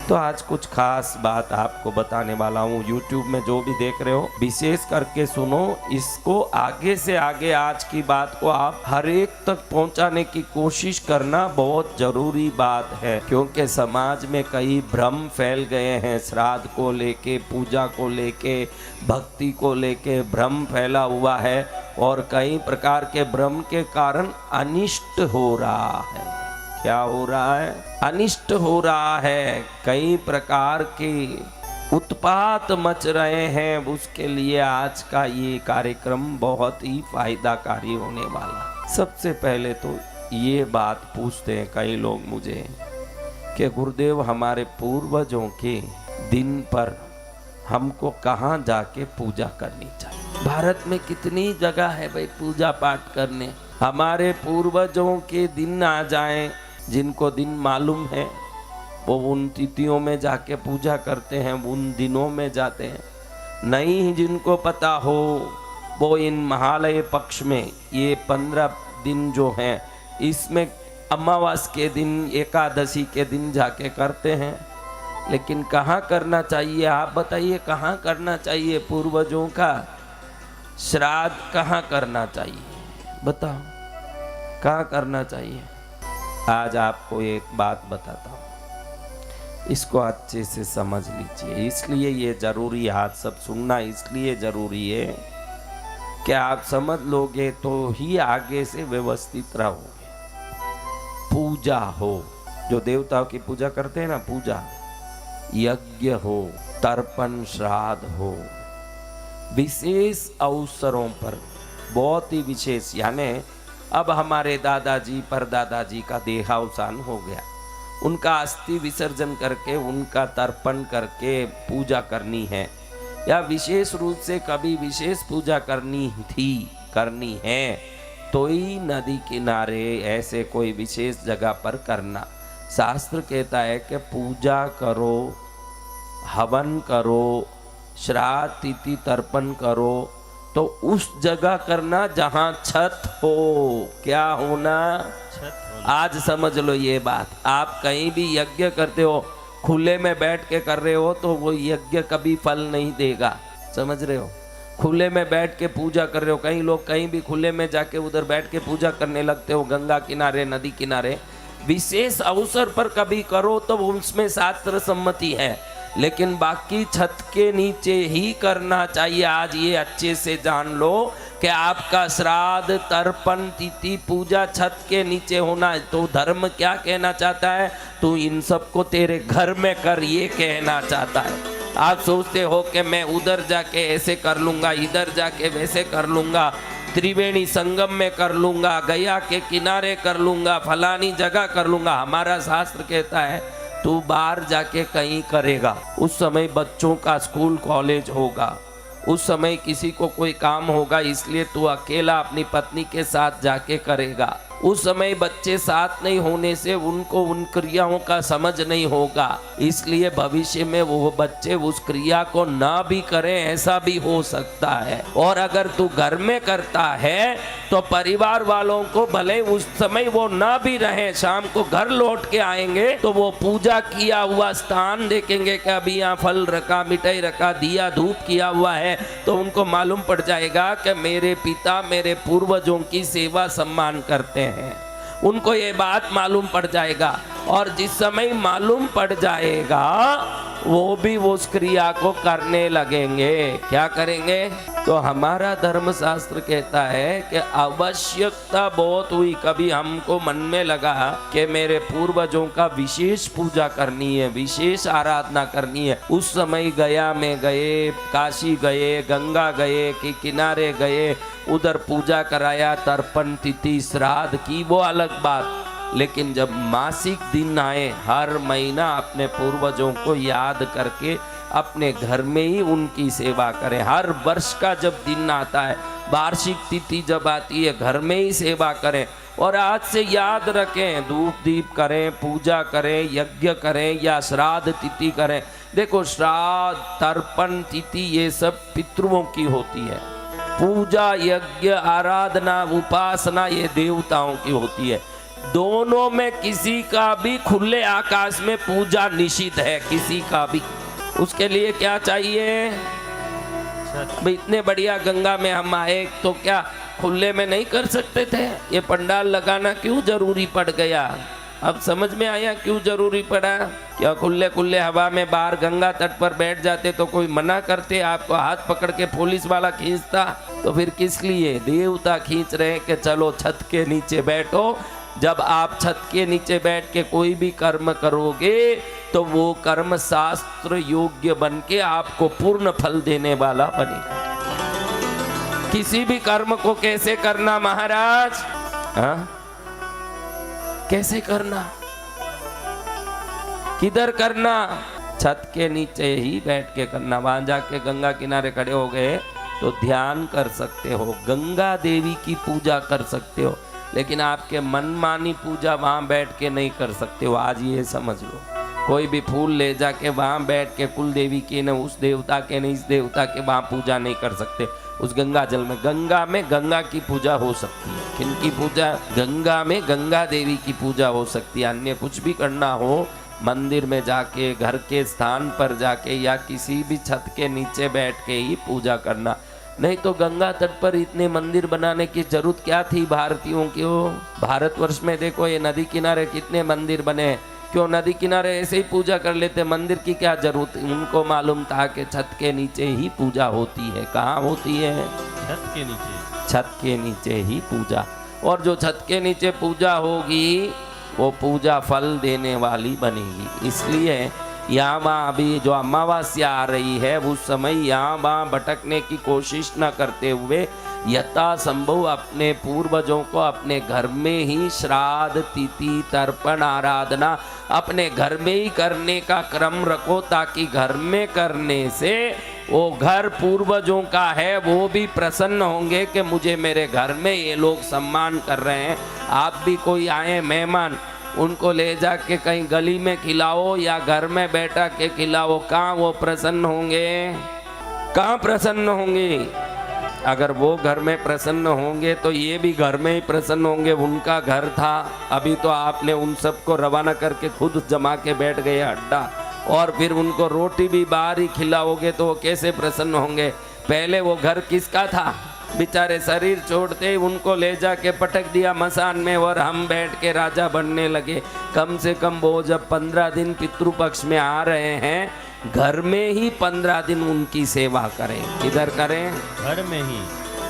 तो आज कुछ खास बात आपको बताने वाला हूँ। YouTube में जो भी देख रहे हो विशेष करके सुनो, इसको आगे से आगे आज की बात को आप हर एक तक पहुँचाने की कोशिश करना बहुत जरूरी बात है, क्योंकि समाज में कई भ्रम फैल गए हैं। श्राद्ध को लेके, पूजा को लेके, भक्ति को लेके भ्रम फैला हुआ है और कई प्रकार के भ्रम के कारण अनिष्ट हो रहा है। क्या हो रहा है? अनिष्ट हो रहा है। कई प्रकार के उत्पात मच रहे हैं। उसके लिए आज का ये कार्यक्रम बहुत ही फायदाकारी होने वाला। सबसे पहले तो ये बात पूछते हैं कई लोग मुझे कि गुरुदेव, हमारे पूर्वजों के दिन पर हमको कहाँ जाके पूजा करनी चाहिए? भारत में कितनी जगह है भाई पूजा पाठ करने। हमारे पूर्वजों के दिन आ जाएं, जिनको दिन मालूम है वो उन तिथियों में जाके पूजा करते हैं, उन दिनों में जाते हैं। नहीं जिनको पता हो वो इन महालय पक्ष में ये 15 दिन जो हैं, इसमें अमावस के दिन, एकादशी के दिन जाके करते हैं। लेकिन कहाँ करना चाहिए? आप बताइए, कहाँ करना चाहिए? पूर्वजों का श्राद्ध कहाँ करना चाहिए? बताओ, कहाँ करना चाहिए? आज आपको एक बात बताता हूँ, इसको अच्छे से समझ लीजिए। इसलिए ये जरूरी है, आज सब सुनना इसलिए जरूरी है कि आप समझ लोगे तो ही आगे से व्यवस्थित रहोगे। पूजा हो, जो देवताओं की पूजा करते हैं ना, पूजा, यज्ञ हो, तर्पण, श्राद्ध हो, विशेष अवसरों पर, बहुत ही विशेष, यानी अब हमारे दादाजी परदादाजी का देहावसान हो गया, उनका अस्थि विसर्जन करके, उनका तर्पण करके पूजा करनी है, या विशेष रूप से कभी विशेष पूजा करनी है, तो ही नदी किनारे ऐसे कोई विशेष जगह पर करना। शास्त्र कहता है कि पूजा करो, हवन करो, श्राद्ध तिथि तर्पण करो, तो उस जगह करना जहां छत हो। क्या होना? छत होना। आज समझ लो ये बात। आप कहीं भी यज्ञ करते हो, खुले में बैठ के कर रहे हो तो वो यज्ञ कभी फल नहीं देगा। समझ रहे हो? खुले में बैठ के पूजा कर रहे हो, कई लोग कहीं भी खुले में जाके उधर बैठ के पूजा करने लगते हो, गंगा किनारे, नदी किनारे। विशेष अवसर पर कभी करो तो उसमें शास्त्र सम्मति है, लेकिन बाकी छत के नीचे ही करना चाहिए। आज ये अच्छे से जान लो कि आपका श्राद्ध, तर्पण, तिथि, पूजा छत के नीचे होना है। तो धर्म क्या कहना चाहता है? तू इन सबको तेरे घर में कर, ये कहना चाहता है। आप सोचते हो कि मैं उधर जाके ऐसे कर लूँगा, इधर जाके वैसे कर लूँगा, त्रिवेणी संगम में कर लूँगा, गया के किनारे कर लूँगा, फलानी जगह कर लूँगा। हमारा शास्त्र कहता है तू बाहर जाके कहीं करेगा। उस समय बच्चों का स्कूल कॉलेज होगा, उस समय किसी को कोई काम होगा, इसलिए तू अकेला अपनी पत्नी के साथ जाके करेगा। उस समय बच्चे साथ नहीं होने से उनको उन क्रियाओं का समझ नहीं होगा, इसलिए भविष्य में वो बच्चे उस क्रिया को ना भी करें, ऐसा भी हो सकता है। और अगर तू घर में करता है तो परिवार वालों को भले उस समय वो ना भी रहे, शाम को घर लौट के आएंगे तो वो पूजा किया हुआ स्थान देखेंगे कि अभी यहाँ फल रखा, मिठाई रखा, दिया धूप किया हुआ है, तो उनको मालूम पड़ जाएगा कि मेरे पिता मेरे पूर्वजों की सेवा सम्मान करते हैं। उनको ये बात मालूम पड़ जाएगा, और जिस समय मालूम पड़ जाएगा वो भी उस क्रिया को करने लगेंगे। क्या करेंगे? तो हमारा धर्मशास्त्र कहता है कि आवश्यकता बहुत हुई, कभी हमको मन में लगा कि मेरे पूर्वजों का विशेष पूजा करनी है, विशेष आराधना करनी है, उस समय गया में गए, काशी गए, गंगा गए कि किनारे गए, उधर पूजा कराया, तर्पण तिथि श्राद्ध की, वो अलग बात। लेकिन जब मासिक दिन आए, हर महीना अपने पूर्वजों को याद करके अपने घर में ही उनकी सेवा करें। हर वर्ष का जब दिन आता है, वार्षिक तिथि जब आती है, घर में ही सेवा करें। और आज से याद रखें, धूप दीप करें, पूजा करें, यज्ञ करें या श्राद्ध तिथि करें। देखो, श्राद्ध, तर्पण तिथि ये सब पितृओं की होती है। पूजा, यज्ञ, आराधना, उपासना ये देवताओं की होती है। दोनों में किसी का भी खुले आकाश में पूजा निषिद्ध है, किसी का भी। उसके लिए क्या चाहिए? भाई इतने बढ़िया गंगा में हम आए तो क्या खुले में नहीं कर सकते थे? ये पंडाल लगाना क्यों जरूरी पड़ गया? अब समझ में आया क्यों जरूरी पड़ा? क्या खुले खुले हवा में बाहर गंगा तट पर बैठ जाते तो कोई मना करते? आपको हाथ पकड़ के पुलिस वाला खींचता? तो फिर किस लिए देवता खींच रहे हैं कि चलो छत के नीचे बैठो। जब आप छत के नीचे बैठ के कोई भी कर्म करोगे तो वो कर्म शास्त्र योग्य बन के आपको पूर्ण फल देने वाला बनेगा। किसी भी कर्म को कैसे करना महाराज? हाँ, कैसे करना, किधर करना? छत के नीचे ही बैठ के करना। वहां जाके गंगा किनारे खड़े हो गए तो ध्यान कर सकते हो, गंगा देवी की पूजा कर सकते हो, लेकिन आपके मनमानी पूजा वहां बैठ के नहीं कर सकते हो। आज ये समझ लो, कोई भी फूल ले जाके वहां बैठ के कुल देवी की न उस देवता के न इस देवता के वहां पूजा नहीं कर सकते। उस गंगा जल में गंगा की पूजा हो सकती है। किनकी पूजा? गंगा में गंगा देवी की पूजा हो सकती है। अन्य कुछ भी करना हो, मंदिर में जाके, घर के स्थान पर जाके या किसी भी छत के नीचे बैठ के ही पूजा करना। नहीं तो गंगा तट पर इतने मंदिर बनाने की जरूरत क्या थी भारतीयों की? भारतवर्ष में देखो ये नदी किनारे कितने मंदिर बने। क्यों नदी किनारे ऐसे ही पूजा कर लेते? मंदिर की क्या जरूरत? उनको मालूम था कि छत के नीचे ही पूजा होती है। कहाँ होती है? छत के नीचे। छत के नीचे ही पूजा। और जो छत के नीचे पूजा होगी वो पूजा फल देने वाली बनेगी। इसलिए यहाँ वहाँ अभी जो अमावस्या आ रही है उस समय यहाँ वहाँ भटकने की कोशिश न करते हुए यथासंभव अपने पूर्वजों को अपने घर में ही श्राद्ध, तिथि, तर्पण, आराधना अपने घर में ही करने का क्रम रखो, ताकि घर में करने से वो घर पूर्वजों का है वो भी प्रसन्न होंगे कि मुझे मेरे घर में ये लोग सम्मान कर रहे हैं। आप भी कोई आए मेहमान, उनको ले जाके कहीं गली में खिलाओ या घर में बैठा के खिलाओ, कहाँ वो प्रसन्न होंगे? कहाँ प्रसन्न होंगे? अगर वो घर में प्रसन्न होंगे तो ये भी घर में ही प्रसन्न होंगे। उनका घर था, अभी तो आपने उन सबको रवाना करके खुद जमा के बैठ गए अड्डा, और फिर उनको रोटी भी बाहर ही खिलाओगे तो वो कैसे प्रसन्न होंगे? पहले वो घर किसका था? बेचारे शरीर छोड़ते ही उनको ले जाके पटक दिया मसान में और हम बैठ के राजा बनने लगे। कम से कम वो जब 15 दिन पितृपक्ष में आ रहे हैं, घर में ही 15 दिन उनकी सेवा करें। किधर करें? घर में ही।